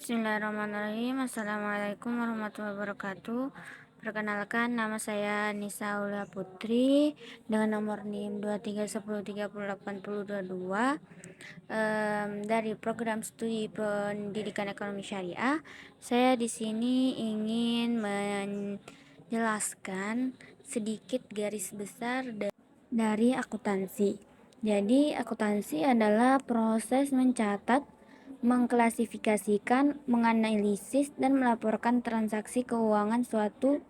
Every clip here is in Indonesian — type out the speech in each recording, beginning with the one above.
Bismillahirrahmanirrahim. Assalamualaikum warahmatullahi wabarakatuh. Perkenalkan, nama saya Nisa Aulia Putri dengan nomor NIM 2310308022 dari program studi pendidikan ekonomi syariah. Saya di sini ingin menjelaskan sedikit garis besar dari akuntansi. Jadi, akuntansi adalah proses mencatat, mengklasifikasikan, menganalisis, dan melaporkan transaksi keuangan suatu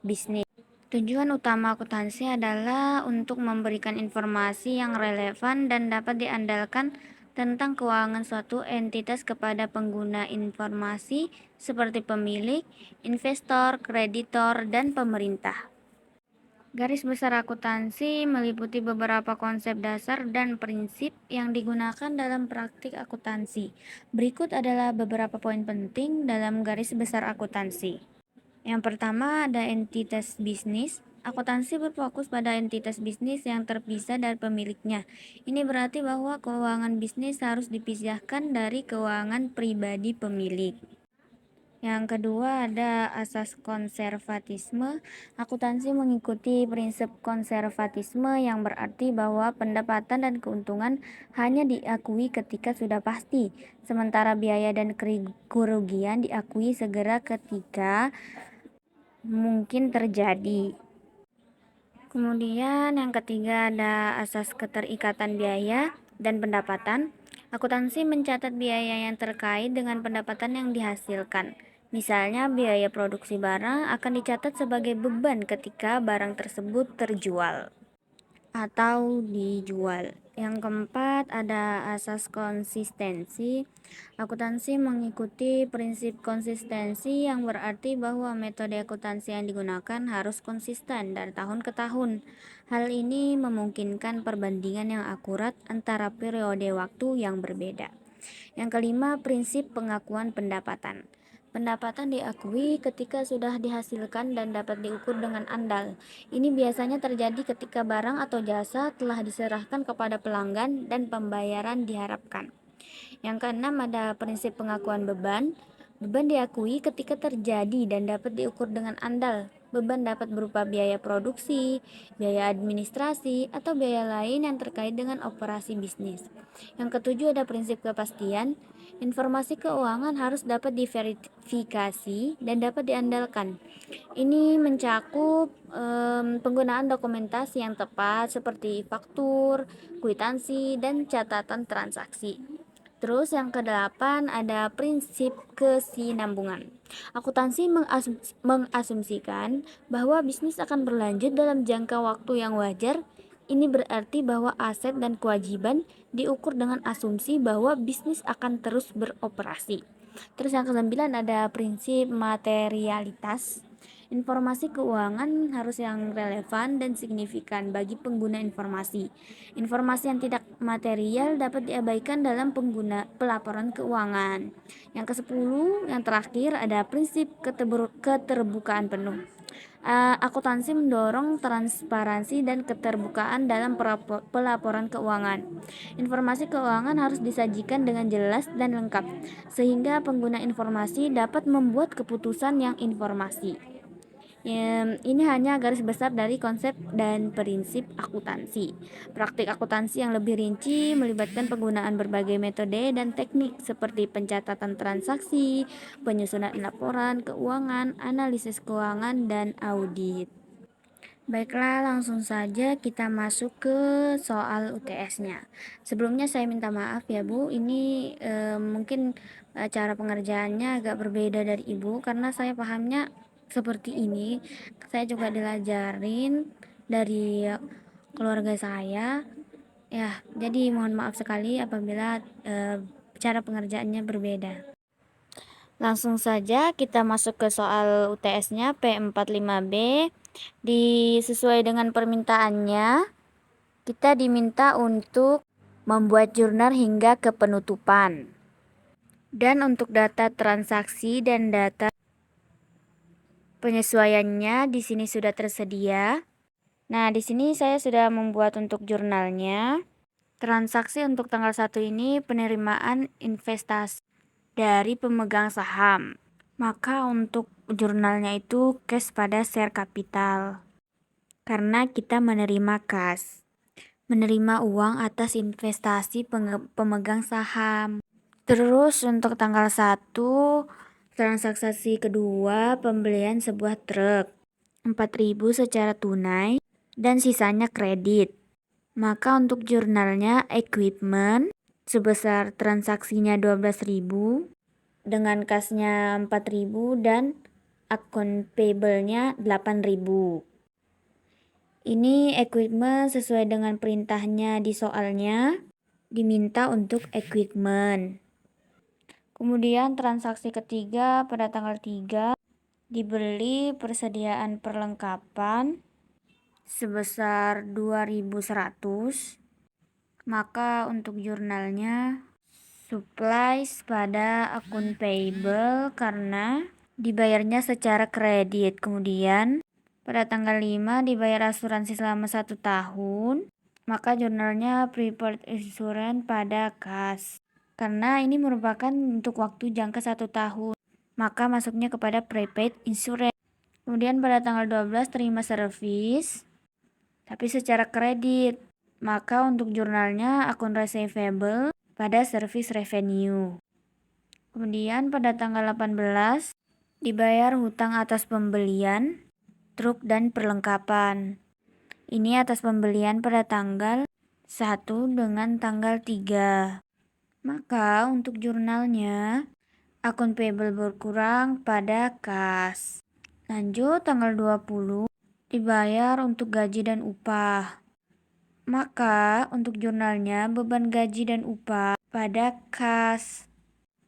bisnis. Tujuan utama akuntansi adalah untuk memberikan informasi yang relevan dan dapat diandalkan tentang keuangan suatu entitas kepada pengguna informasi seperti pemilik, investor, kreditor, dan pemerintah. Garis besar akuntansi meliputi beberapa konsep dasar dan prinsip yang digunakan dalam praktik akuntansi. Berikut adalah beberapa poin penting dalam garis besar akuntansi. Yang pertama ada entitas bisnis. Akuntansi berfokus pada entitas bisnis yang terpisah dari pemiliknya. Ini berarti bahwa keuangan bisnis harus dipisahkan dari keuangan pribadi pemilik. Yang kedua ada asas konservatisme. Akuntansi mengikuti prinsip konservatisme yang berarti bahwa pendapatan dan keuntungan hanya diakui ketika sudah pasti, sementara biaya dan kerugian diakui segera ketika mungkin terjadi. Kemudian yang ketiga ada asas keterikatan biaya dan pendapatan. Akuntansi mencatat biaya yang terkait dengan pendapatan yang dihasilkan. Misalnya biaya produksi barang akan dicatat sebagai beban ketika barang tersebut terjual atau dijual. Yang keempat ada asas konsistensi. Akuntansi mengikuti prinsip konsistensi yang berarti bahwa metode akuntansi yang digunakan harus konsisten dari tahun ke tahun. Hal ini memungkinkan perbandingan yang akurat antara periode waktu yang berbeda. Yang kelima, prinsip pengakuan pendapatan. Pendapatan diakui ketika sudah dihasilkan dan dapat diukur dengan andal. Ini biasanya terjadi ketika barang atau jasa telah diserahkan kepada pelanggan dan pembayaran diharapkan. Yang keenam ada prinsip pengakuan beban. Beban diakui ketika terjadi dan dapat diukur dengan andal. Beban dapat berupa biaya produksi, biaya administrasi, atau biaya lain yang terkait dengan operasi bisnis. Yang ketujuh ada prinsip kepastian. Informasi keuangan harus dapat diverifikasi dan dapat diandalkan. Ini mencakup penggunaan dokumentasi yang tepat seperti faktur, kwitansi, dan catatan transaksi. Terus yang kedelapan ada prinsip kesinambungan. Akuntansi mengasumsikan bahwa bisnis akan berlanjut dalam jangka waktu yang wajar. Ini berarti bahwa aset dan kewajiban diukur dengan asumsi bahwa bisnis akan terus beroperasi. Terus yang kesembilan ada prinsip materialitas. Informasi keuangan harus yang relevan dan signifikan bagi pengguna informasi. Informasi yang tidak material dapat diabaikan dalam pelaporan keuangan. Yang ke-10, yang terakhir ada prinsip keterbukaan penuh. Akuntansi mendorong transparansi dan keterbukaan dalam pelaporan keuangan. Informasi keuangan harus disajikan dengan jelas dan lengkap, sehingga pengguna informasi dapat membuat keputusan yang informasi. Ini hanya garis besar dari konsep dan prinsip akuntansi. Praktik akuntansi yang lebih rinci melibatkan penggunaan berbagai metode dan teknik seperti pencatatan transaksi, penyusunan laporan keuangan, analisis keuangan, dan audit. Baiklah, langsung saja kita masuk ke soal UTS-nya. Sebelumnya saya minta maaf ya Bu, ini mungkin cara pengerjaannya agak berbeda dari Ibu karena saya pahamnya seperti ini. Saya juga diajarin dari keluarga saya. Ya, jadi mohon maaf sekali apabila cara pengerjaannya berbeda. Langsung saja kita masuk ke soal UTS-nya P45B. Sesuai dengan permintaannya, kita diminta untuk membuat jurnal hingga ke penutupan. Dan untuk data transaksi dan data penyesuaiannya di sini sudah tersedia. Nah, di sini saya sudah membuat untuk jurnalnya. Transaksi untuk tanggal 1 ini penerimaan investasi. dari pemegang saham. Maka untuk jurnalnya itu cash pada share capital. Karena kita menerima cash. Menerima uang atas investasi pemegang saham. Terus untuk tanggal 1, transaksi kedua pembelian sebuah truk. 4.000 secara tunai dan sisanya kredit. Maka untuk jurnalnya equipment sebesar transaksinya 12.000 dengan kasnya 4.000 dan akun payable-nya 8.000. Ini equipment sesuai dengan perintahnya di soalnya diminta untuk equipment. Kemudian transaksi ketiga pada tanggal 3 dibeli persediaan perlengkapan sebesar 2.100. Maka untuk jurnalnya supplies pada akun payable karena dibayarnya secara kredit. Kemudian pada tanggal 5 dibayar asuransi selama 1 tahun. Maka jurnalnya prepaid insurance pada kas. Karena ini merupakan untuk waktu jangka 1 tahun. Maka masuknya kepada prepaid insurance. Kemudian pada tanggal 12 terima servis tapi secara kredit. Maka untuk jurnalnya akun receivable pada service revenue. Kemudian pada tanggal 18 dibayar hutang atas pembelian truk dan perlengkapan. Ini atas pembelian pada tanggal 1 dengan tanggal 3. Maka untuk jurnalnya akun payable berkurang pada kas. Lanjut tanggal 20 dibayar untuk gaji dan upah. Maka untuk jurnalnya beban gaji dan upah pada kas.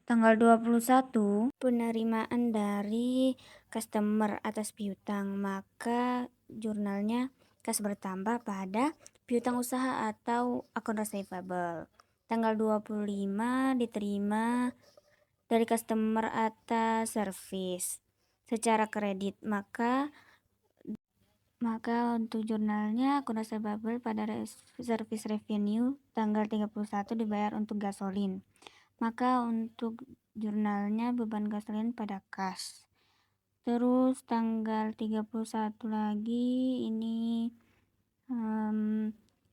Tanggal 21 penerimaan dari customer atas piutang. Maka jurnalnya kas bertambah pada piutang usaha atau akun receivable. Tanggal 25 diterima dari customer atas service secara kredit. Maka untuk jurnalnya akun receivable pada service revenue tanggal 31 dibayar untuk gasolin. Maka untuk jurnalnya beban gasolin pada kas. Terus tanggal 31 lagi ini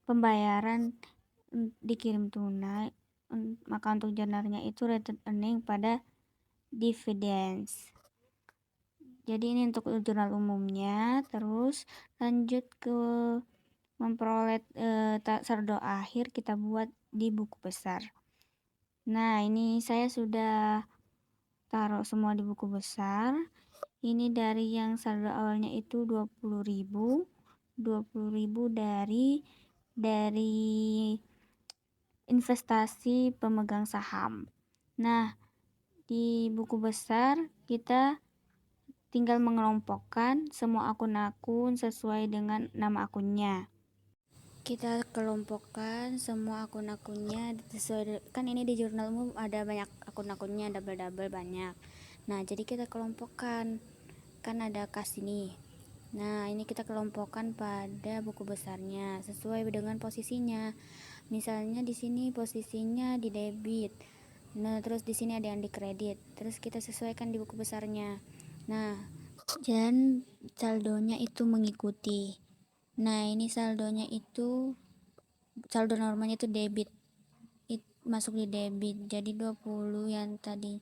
pembayaran dikirim tunai. Maka untuk jurnalnya itu retained earning pada dividends. Jadi ini untuk jurnal umumnya. Terus lanjut ke memperoleh saldo akhir kita buat di buku besar. Nah, ini saya sudah taruh semua di buku besar. Ini dari yang saldo awalnya itu 20.000. 20.000 dari investasi pemegang saham. Nah, di buku besar kita tinggal mengelompokkan semua akun-akun sesuai dengan nama akunnya. Kita kelompokkan semua akun-akunnya sesuai, kan ini di jurnal umum ada banyak akun-akunnya, double-double banyak. Nah, jadi kita kelompokkan, kan ada kas ini. Nah, ini kita kelompokkan pada buku besarnya sesuai dengan posisinya. Misalnya di sini posisinya di debit. Nah, terus di sini ada yang di kredit. Terus kita sesuaikan di buku besarnya. Nah, dan saldonya itu mengikuti. Nah, ini saldonya itu saldo normalnya itu debit. Masuk di debit. Jadi 20 yang tadi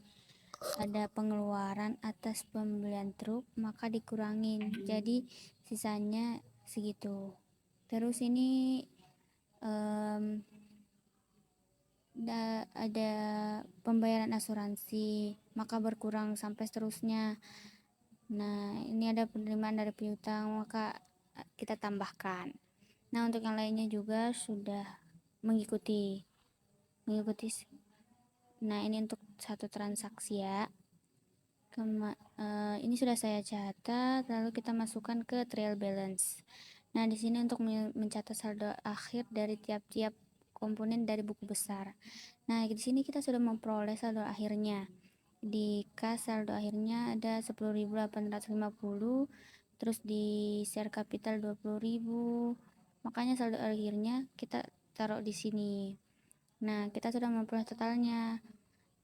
ada pengeluaran atas pembelian truk, maka dikurangin. Jadi sisanya segitu. Terus ini ada pembayaran asuransi, maka berkurang sampai seterusnya. Nah, ini ada penerimaan dari piutang, maka kita tambahkan. Nah, untuk yang lainnya juga sudah mengikuti. Nah, ini untuk satu transaksi ya. Ini sudah saya catat, lalu kita masukkan ke trial balance. Nah, di sini untuk mencatat saldo akhir dari tiap-tiap komponen dari buku besar. Nah, di sini kita sudah memperoleh saldo akhirnya. Di kas saldo akhirnya ada 10.850, terus di share capital 20.000. Makanya saldo akhirnya kita taruh di sini. Nah, kita sudah memperoleh totalnya.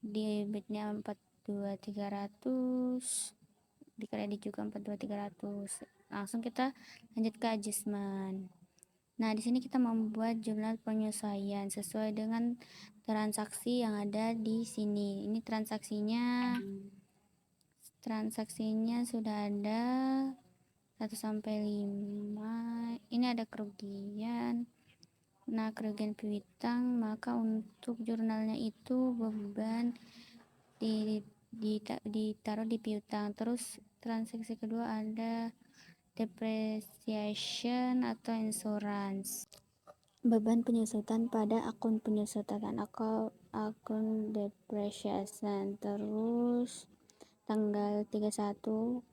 debitnya 42.300, di kredit juga 42.300. Langsung kita lanjut ke adjustment. Nah, di sini kita membuat jurnal penyesuaian sesuai dengan transaksi yang ada di sini. Ini transaksinya sudah ada 1 sampai 5. Ini ada kerugian. Nah, kerugian piutang, maka untuk jurnalnya itu beban ditaruh di piutang. Terus transaksi kedua ada depreciation atau insurance, beban penyesuaian pada akun penyesuaian akun depreciation. Terus tanggal 31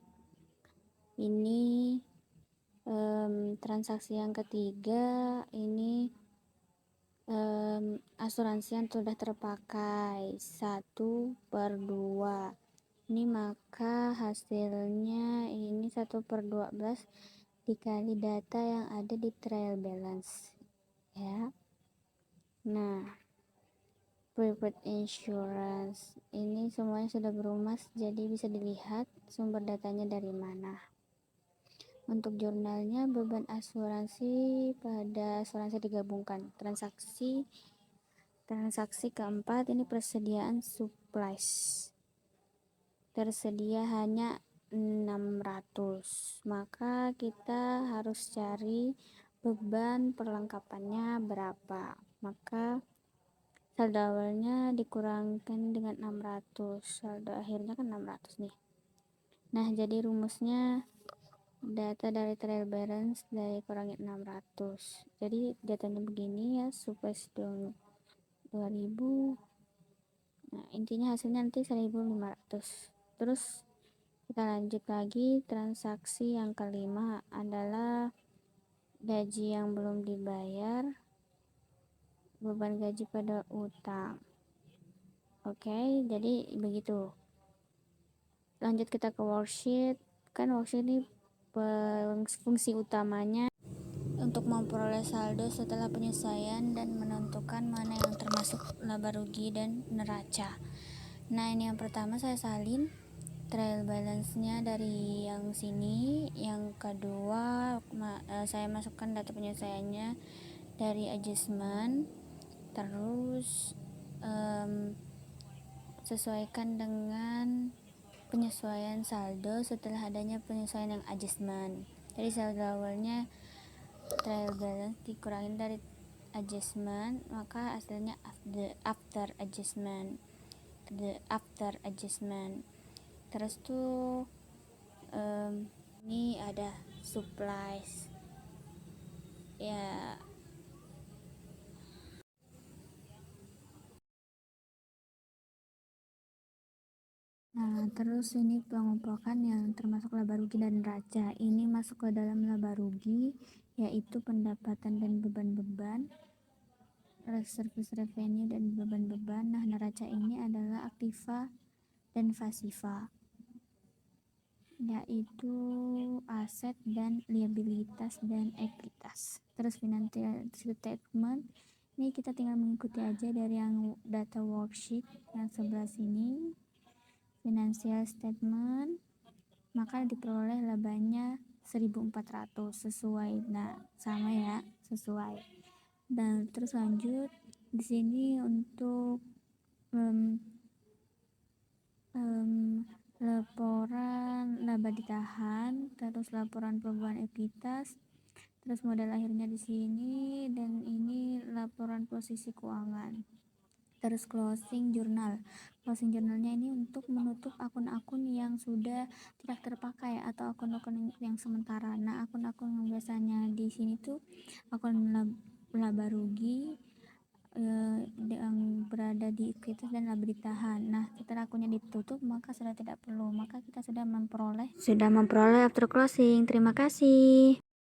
ini transaksi yang ketiga ini asuransi yang sudah terpakai 1/2. Ini maka hasilnya ini 1/12 dikali data yang ada di trial balance ya. Nah, private insurance ini semuanya sudah berumas, jadi bisa dilihat sumber datanya dari mana. Untuk jurnalnya, beban asuransi pada asuransi digabungkan. Transaksi keempat ini persediaan supplies. Tersedia hanya 600. Maka kita harus cari beban perlengkapannya berapa. Maka saldo awalnya dikurangkan dengan 600. Saldo akhirnya kan 600 nih. Nah, jadi rumusnya data dari trial balance dari kurangi 600. Jadi datanya begini ya, supplies 2000. Nah, intinya hasilnya nanti 1500. Terus kita lanjut lagi, transaksi yang kelima adalah gaji yang belum dibayar, beban gaji pada utang. Oke, jadi begitu. Lanjut kita ke worksheet. Kan worksheet ini fungsi utamanya untuk memperoleh saldo setelah penyesuaian dan menentukan mana yang termasuk laba rugi dan neraca. Nah, ini yang pertama saya salin trial balance-nya dari yang sini. Yang kedua saya masukkan data penyesuaiannya dari adjustment. Terus sesuaikan dengan penyesuaian saldo setelah adanya penyesuaian yang adjustment. Jadi saldo awalnya trial balance dikurangin dari adjustment, maka hasilnya after adjustment. Terus tuh ini ada supplies ya. Nah, terus ini pengumpulan yang termasuk laba rugi dan neraca. Ini masuk ke dalam laba rugi, yaitu pendapatan dan beban-beban, service revenue dan beban-beban. Nah, neraca ini adalah aktiva dan pasiva, yaitu aset dan liabilitas dan ekuitas. Terus financial statement, ini kita tinggal mengikuti aja dari yang data worksheet yang sebelah sini. Financial statement, maka diperoleh labanya 1400 sesuai. Nah, sama ya, sesuai. Dan terus lanjut di sini untuk laporan laba ditahan, terus laporan perubahan ekuitas, terus modal akhirnya di sini, dan ini laporan posisi keuangan. Terus closing jurnalnya ini untuk menutup akun-akun yang sudah tidak terpakai atau akun-akun yang sementara. Nah, akun-akun yang biasanya di sini tuh akun laba rugi yang berada di ekuitas dan laba ditahan. Nah, setelah akunnya ditutup maka sudah tidak perlu, maka kita sudah memperoleh after closing. Terima kasih.